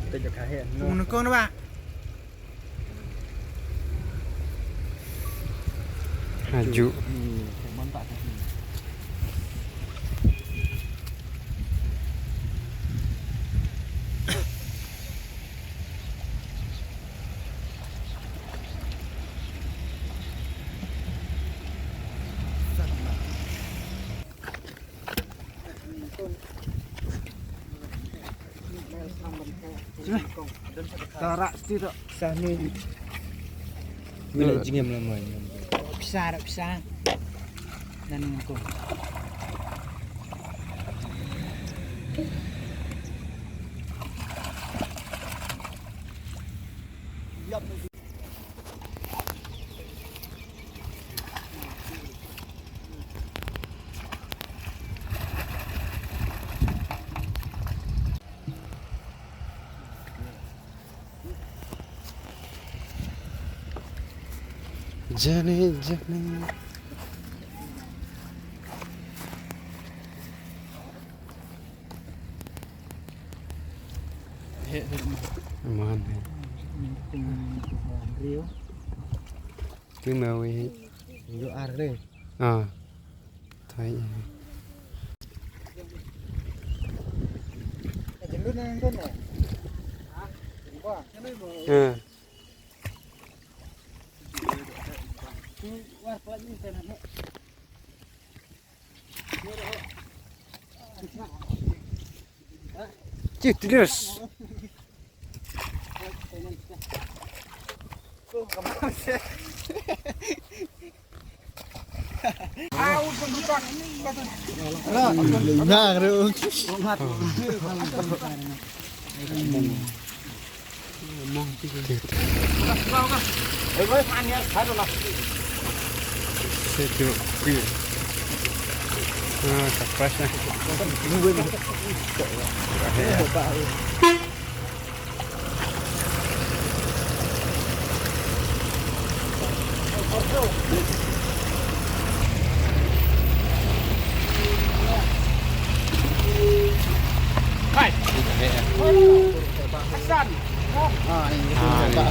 Tejak kahe. Nungkong na ba? Haju. Mantap. Tarak situ sahni. Bila jingem lama. Pisah. Dan nungkong. Jane. Aman. Rio. Tu mau ini. Yo arre. Ah. Thai. Jendut nang kono. Hah? Wah, Eh. wah pelan ni sana nek. Cik terus. Nah, ru. Sejuk. Ah, kapasnya. Hai. Hasan. Ah, ini. Ada.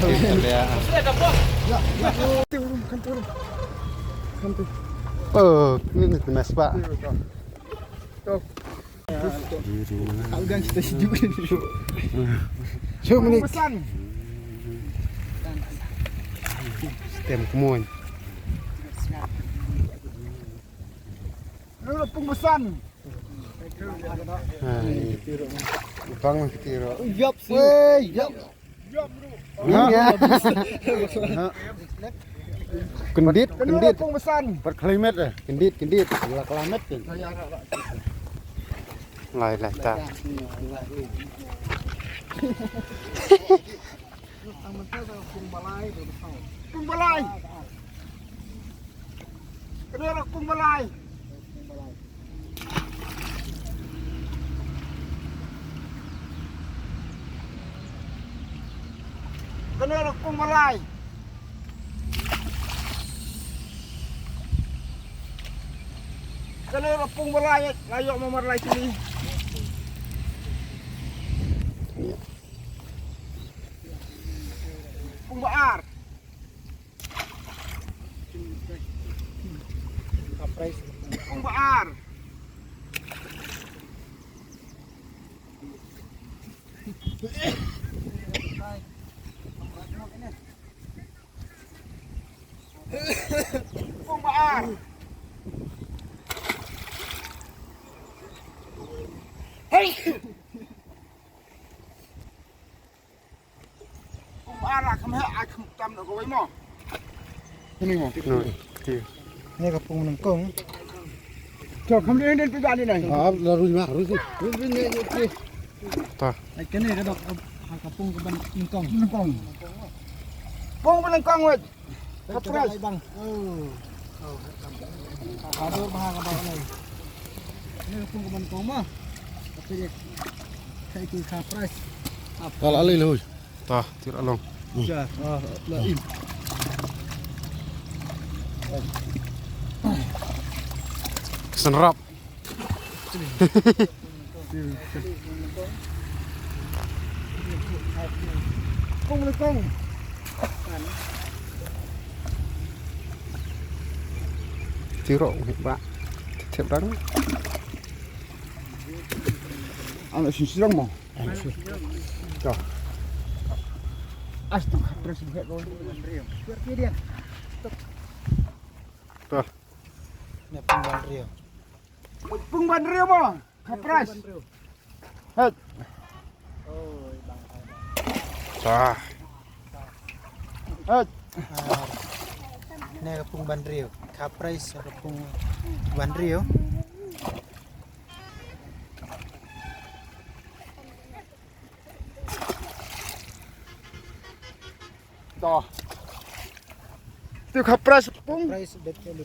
Sudah dah bos. Oh, ini kemas Pak. Kau gang kita sejuk. Cuk ni Pesan. sistem kemun. Lu pengpesan. Ha, bang kitiro. Yap sih. Weh, yap. Ya. Kendit. Pengpesan. Per kilometer. Kendit. Dua kilometer. Lai tak. Kumbalai. Kedua kumbalai. Kedua kumbalai. Kedua kumbalai layak memerlai sini. Kumbaar. Kumbaar. Kumbaar. Hei. Kumbaar kamu aku tam nak kau mau. Ini mau. No, tiu. Ini kapung nengkong. Jom kamu ini pergi ni nih. Ah, lalu ni. Ta. Ikan ni ada kapung ke nengkong. Nengkong. Pung nengkong wet. Kapras bang. Ada bahan apa ni? Ini kapung ke nengkong mah. Tapi dia kayak itu kapras. Kalau alih lu. Ta, tira long. Ya, lain. Senrap. Kung melengkung. Tiro Pak. Cep bareng. Anak sisirang mau. Tuh. Astaga, terus buka kau. Biar dia. Tuh. Ini pengban Rio. Pengban Rio mau. Kapras. Hei. Wah. Hei. Ini kapung ban Rio. Kaprais kapung ban Rio. Dah. Tu kapras pung. Kaprais betul.